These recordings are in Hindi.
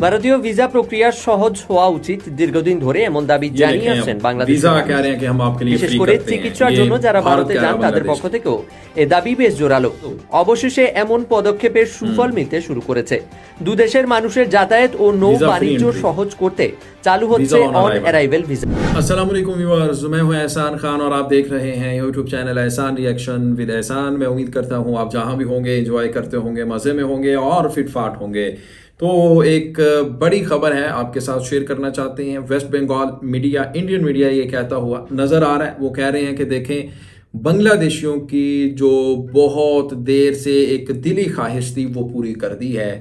ভারতীয় ভিসা প্রক্রিয়া সহজ হওয়া উচিত দীর্ঘদিন ধরে এমন দাবি জানিয়ে আসছেন বাংলাদেশ। বিশেষ করে চিকিৎসার জন্য যারা ভারতে যান তাদের পক্ষ থেকেও এ দাবি বেশ জোরালো। অবশেষে এমন পদক্ষেপের সুফল মিলতে শুরু করেছে। দুদেশের মানুষের যাতায়াত ও নৌ বাণিজ্য সহজ করতে चालू होते ऑन अराइवल वीजा। अस्सलाम वालेकुम व्यूअर्स, मैं हूं एहसान खान और आप देख रहे हैं यूट्यूब चैनल एहसान रिएक्शन विद एहसान। मैं उम्मीद करता हूं आप जहां भी होंगे एंजॉय करते होंगे, मज़े में होंगे और फिटफाट होंगे। तो एक बड़ी खबर है आपके साथ शेयर करना चाहते हैं। West Bengal media, Indian media ये कहता हुआ नज़र आ रहा है। वो कह रहे हैं कि देखें, बांग्लादेशियों की जो बहुत देर से एक दिली ख्वाहिश थी वो पूरी कर दी है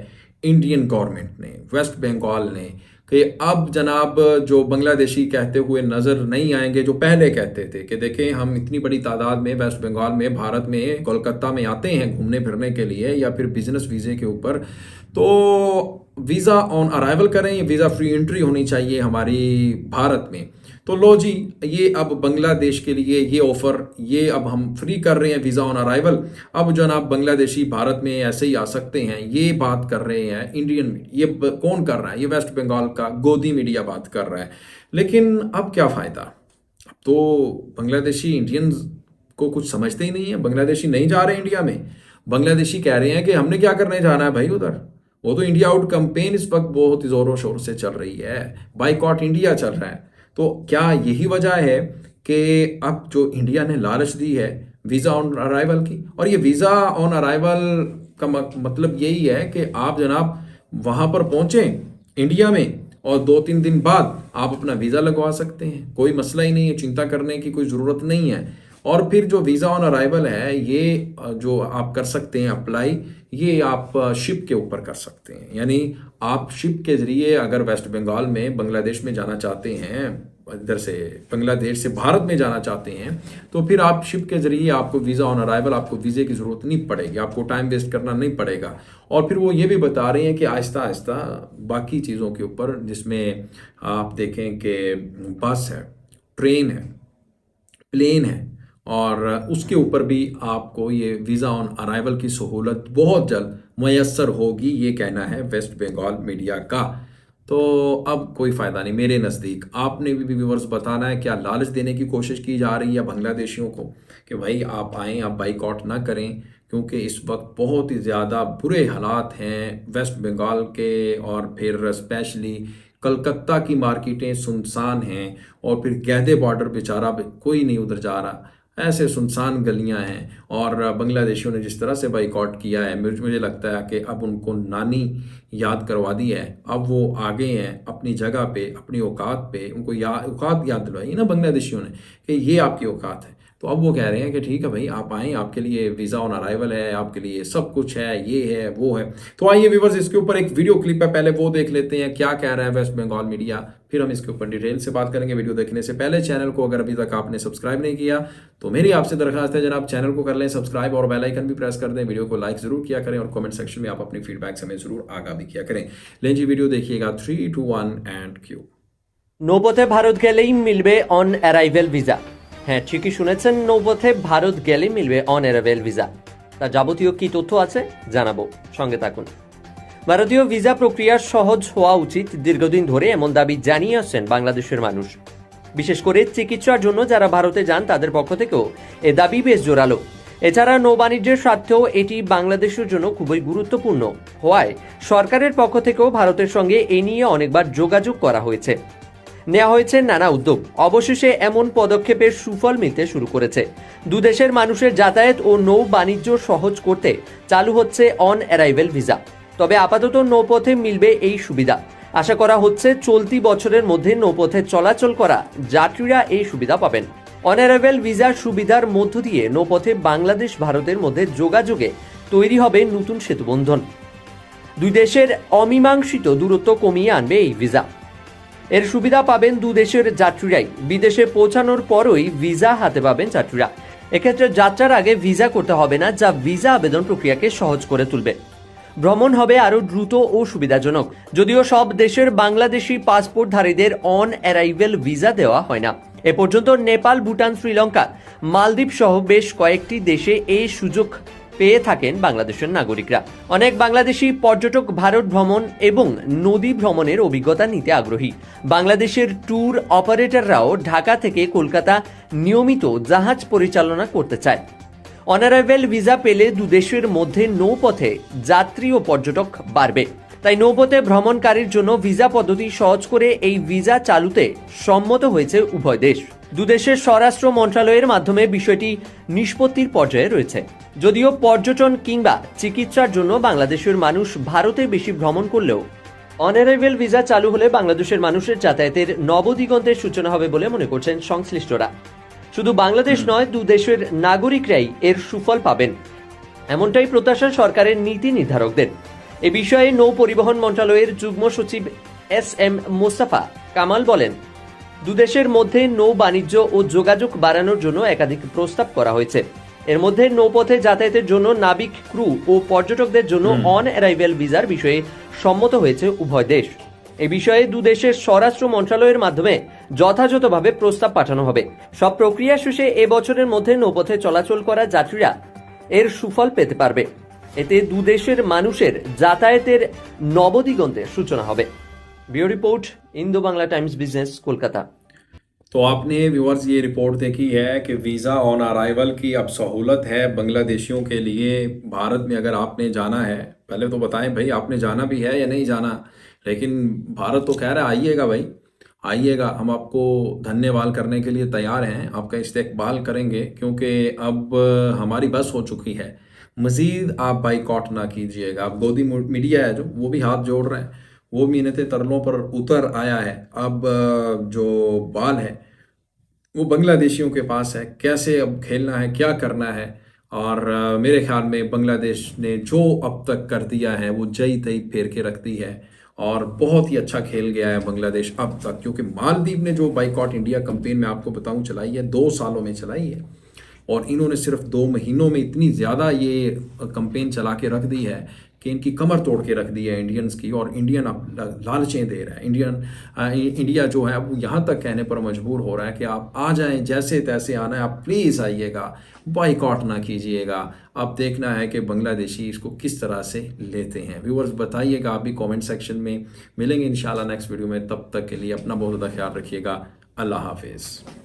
इंडियन गवर्नमेंट ने, वेस्ट बंगाल ने, कि अब जनाब जो बांग्लादेशी कहते हुए नज़र नहीं आएंगे जो पहले कहते थे कि देखें हम इतनी बड़ी तादाद में वेस्ट बंगाल में, भारत में, कोलकाता में आते हैं घूमने फिरने के लिए या फिर बिजनेस वीज़े के ऊपर, तो वीज़ा ऑन अराइवल करें, वीज़ा फ्री एंट्री होनी चाहिए हमारी भारत में। तो लो जी, ये अब बांग्लादेश के लिए ये ऑफ़र, ये अब हम फ्री कर रहे हैं वीज़ा ऑन अराइवल। अब जनाब बांग्लादेशी भारत में ऐसे ही आ सकते हैं, ये बात कर रहे हैं इंडियन। ये कौन कर रहा है? ये वेस्ट बंगाल का गोदी मीडिया बात कर रहा है। लेकिन अब क्या फ़ायदा? तो बांग्लादेशी इंडियंस को कुछ समझते ही नहीं है। बांग्लादेशी नहीं जा रहे इंडिया में। बांग्लादेशी कह रहे हैं कि हमने क्या करने जाना है भाई उधर। वो तो इंडिया आउट कैंपेन इस वक्त बहुत ज़ोरों शोर से चल रही है, बाइकॉट इंडिया चल रहा है। तो क्या यही वजह है कि अब जो इंडिया ने लालच दी है वीज़ा ऑन अराइवल की? और ये वीज़ा ऑन अराइवल का मतलब यही है कि आप जनाब वहाँ पर पहुँचें इंडिया में और 2-3 दिन बाद आप अपना वीज़ा लगवा सकते हैं, कोई मसला ही नहीं है, चिंता करने की कोई ज़रूरत नहीं है। और फिर जो वीज़ा ऑन अराइवल है ये जो आप कर सकते हैं अप्लाई, ये आप शिप के ऊपर कर सकते हैं। यानी आप शिप के ज़रिए अगर वेस्ट बंगाल में बांग्लादेश में जाना चाहते हैं, इधर से बांग्लादेश से भारत में जाना चाहते हैं, तो फिर आप शिप के ज़रिए आपको वीज़ा ऑन अराइवल, आपको वीज़े की ज़रूरत नहीं पड़ेगी, आपको टाइम वेस्ट करना नहीं पड़ेगा। और फिर वो ये भी बता रहे हैं कि आहिस्ता आहिस्ता बाकी चीज़ों के ऊपर, जिसमें आप देखें कि बस है, ट्रेन है, प्लेन है, और उसके ऊपर भी आपको ये वीज़ा ऑन अराइवल की सहूलत बहुत जल्द मैसर होगी, ये कहना है वेस्ट बंगाल मीडिया का। तो अब कोई फ़ायदा नहीं मेरे नज़दीक। आपने भी व्यूअर्स बताना है, क्या लालच देने की कोशिश की जा रही है बांग्लादेशियों को कि भाई आप आएँ, आप बाइकआउट ना करें, क्योंकि इस वक्त बहुत ही ज़्यादा बुरे हालात हैं वेस्ट बंगाल के। और फिर स्पेशली कलकत्ता की मार्केटें सुनसान हैं, और फिर गहदे बॉर्डर बेचारा कोई नहीं उधर जा रहा, ऐसे सुनसान गलियां हैं। और बांग्लादेशियों ने जिस तरह से बाइकआउट किया है, मुझे लगता है कि अब उनको नानी याद करवा दी है। अब वो आगे हैं अपनी जगह पे, अपनी औकात पे, उनको औकात याद दिलवाई ना बांग्लादेशियों ने कि ये आपकी औकात है। तो अब वो कह रहे हैं कि ठीक है भाई आप आएँ, आपके लिए वीज़ा ऑन अराइवल है, आपके लिए सब कुछ है, ये है वो है। तो आइए व्यूअर्स, इसके ऊपर एक वीडियो क्लिप है, पहले वो देख लेते हैं क्या कह रहा है वेस्ट बंगाल मीडिया, फिर हम इसके ऊपर डिटेल से बात करेंगे। वीडियो देखने से पहले चैनल को अगर अभी तक आपने सब्सक्राइब नहीं किया तो मेरी आपसे दरख्वास्त है जनाब चैनल को कर लें सब्सक्राइब और बेल आइकन भी प्रेस कर दें। वीडियो को लाइक जरूर किया करें और कमेंट सेक्शन में आप अपनी फीडबैक हमें जरूर आगाह भी किया करें। लें जी वीडियो देखिएगा, 3, 2, 1 एंड क्यू। নৌপথে ভারত গেলেই মিলবে অন অ্যারাইভেল ভিসা। হ্যাঁ, ঠিকই শুনেছেন, নৌপথে ভারত গেলেই মিলবে অন অ্যারাইভেল ভিসা। তার যাবতীয় কি তথ্য আছে জানাবো, সঙ্গে থাকুন। ভারতীয় ভিসা প্রক্রিয়া সহজ হওয়া উচিত দীর্ঘদিন ধরে এমন দাবি জানিয়ে আসছেন বাংলাদেশের মানুষ। বিশেষ করে চিকিৎসার জন্য যারা ভারতে যান তাদের পক্ষ থেকেও এ দাবি বেশ জোরালো। এছাড়া নৌবাণিজ্যের স্বার্থেও এটি বাংলাদেশের জন্য খুবই গুরুত্বপূর্ণ হওয়ায় সরকারের পক্ষ থেকেও ভারতের সঙ্গে এ নিয়ে অনেকবার যোগাযোগ করা হয়েছে, নেওয়া হয়েছে নানা উদ্যোগ। অবশেষে এমন পদক্ষেপের সুফল মিলতে শুরু করেছে। দুদেশের মানুষের যাতায়াত ও নৌ বাণিজ্য সহজ করতে চালু হচ্ছে অন অ্যারাইভেল ভিসা। তবে আপাতত নৌপথে মিলবে এই সুবিধা। আশা করা হচ্ছে চলতি বছরের মধ্যে নৌপথে চলাচল করা যাত্রীরা এই সুবিধা পাবেন। অন অ্যারাইভেল ভিসার সুবিধার মধ্য দিয়ে নৌপথে বাংলাদেশ ভারতের মধ্যে যোগাযোগে তৈরি হবে নতুন সেতুবন্ধন। দুই দেশের অমীমাংসিত দূরত্ব কমিয়ে আনবে এই ভিসা। এর সুবিধা পাবেন দু দেশের যাত্রীরাই। বিদেশে পৌঁছানোর পরই ভিসা হাতে পাবেন যাত্রীরা। এক্ষেত্রে যাত্রার আগে ভিসা করতে হবে না, যা ভিসা আবেদন প্রক্রিয়াকে সহজ করে তুলবে। ভ্রমণ হবে আরও দ্রুত ও সুবিধাজনক। যদিও সব দেশের বাংলাদেশি পাসপোর্টধারীদের অন অ্যারাইভেল ভিসা দেওয়া হয় না। এ পর্যন্ত নেপাল, ভুটান, শ্রীলঙ্কা, মালদ্বীপ সহ বেশ কয়েকটি দেশে এই সুযোগ পেয়ে থাকেন বাংলাদেশের নাগরিকরা। অনেক বাংলাদেশি পর্যটক ভারত ভ্রমণ এবং নদী ভ্রমণের অভিজ্ঞতা নিতে আগ্রহী। বাংলাদেশের ট্যুর অপারেটররাও ঢাকা থেকে কলকাতা নিয়মিত জাহাজ পরিচালনা করতে চায়। অনারাইভেল ভিসা পেলে দুদেশের মধ্যে নৌপথে যাত্রী ও পর্যটক বাড়বে। তাই নৌপথে ভ্রমণকারীর জন্য ভিসা পদ্ধতি সহজ করে এই ভিসা চালুতে সম্মত হয়েছে উভয় দেশ। দুদেশের স্বরাষ্ট্র মন্ত্রণালয়ের মাধ্যমে বিষয়টি নিষ্পত্তির পর্যায়ে রয়েছে। যদিও পর্যটন কিংবা চিকিৎসার জন্য বাংলাদেশের মানুষ ভারতে বেশি ভ্রমণ করলেও অনারাইভেল ভিসা চালু হলে বাংলাদেশের মানুষের যাতায়াতের নবদিগন্তের সূচনা হবে বলে মনে করছেন সংশ্লিষ্টরা। শুধু বাংলাদেশ নয়, দুদেশের নাগরিকরাই এর সুফল পাবেন, এমনটাই প্রত্যাশা সরকারের নীতি নির্ধারকদের। এ বিষয়ে নৌ পরিবহন মন্ত্রণালয়ের যুগ্ম সচিব SM মোস্তফা কামাল বলেন, দুদেশের মধ্যে নৌ বাণিজ্য ও যোগাযোগ বাড়ানোর জন্য একাধিক প্রস্তাব করা হয়েছে। এর মধ্যে নৌপথে যাতায়াতের জন্য নাবিক, ক্রু ও পর্যটকদের জন্য অন অ্যারাইভেল ভিসার বিষয়ে সম্মত হয়েছে উভয় দেশ। এ বিষয়ে দুদেশের স্বরাষ্ট্র মন্ত্রণালয়ের মাধ্যমে যথাযথভাবে প্রস্তাব পাঠানো হবে। সব প্রক্রিয়া শেষে এবছরের মধ্যে নৌপথে চলাচল করা যাত্রীরা এর সুফল পেতে পারবে। এতে দুদেশের মানুষের যাতায়াতের নবদিগন্তের সূচনা হবে। Bureau report, Indo Bangla times business, Kolkata. तो आपने व्यूअर्स ये रिपोर्ट देखी है कि वीज़ा ऑन अराइवल की अब सहूलत है बांग्लादेशियों के लिए। भारत में अगर आपने जाना है, पहले तो बताएं भाई आपने जाना भी है या नहीं जाना, लेकिन भारत तो कह रहा है आइएगा भाई, आइएगा, हम आपको धन्यवाद करने के लिए तैयार हैं, आपका इस्तकबाल करेंगे, क्योंकि अब हमारी बस हो चुकी है। मज़ीद आप बाइकॉट ना कीजिएगा। अब गोदी मीडिया है जो, वो भी हाथ जोड़ रहे हैं, वो मिन्नतें तरलों पर उतर आया है। अब जो बाल है वो बांग्लादेशियों के पास है, कैसे अब खेलना है, क्या करना है। और मेरे ख्याल में बांग्लादेश ने जो अब तक कर दिया है वो जई तई फेर के रख दी है, और बहुत ही अच्छा खेल गया है बांग्लादेश अब तक। क्योंकि मालदीव ने जो बाइकॉट इंडिया कैंपेन में आपको बताऊं चलाई है, 2 सालों में चलाई है, और इन्होंने सिर्फ 2 महीनों में इतनी ज़्यादा ये कैंपेन चला के रख दी है कि इनकी कमर तोड़ के रख दी है इंडियंस की। और इंडियन अब लालचें दे रहा है। इंडिया जो है वो यहाँ तक कहने पर मजबूर हो रहा है कि आप आ जाएं, जैसे तैसे आना है, आप प्लीज़ आइएगा, बाइकॉट ना कीजिएगा। अब देखना है कि बांग्लादेशी इसको किस तरह से लेते हैं। व्यूअर्स बताइएगा आप भी कमेंट सेक्शन में। मिलेंगे इंशाल्लाह नेक्स्ट वीडियो में, तब तक के लिए अपना बहुत ज़्यादा ख्याल रखिएगा। अल्लाह हाफिज़।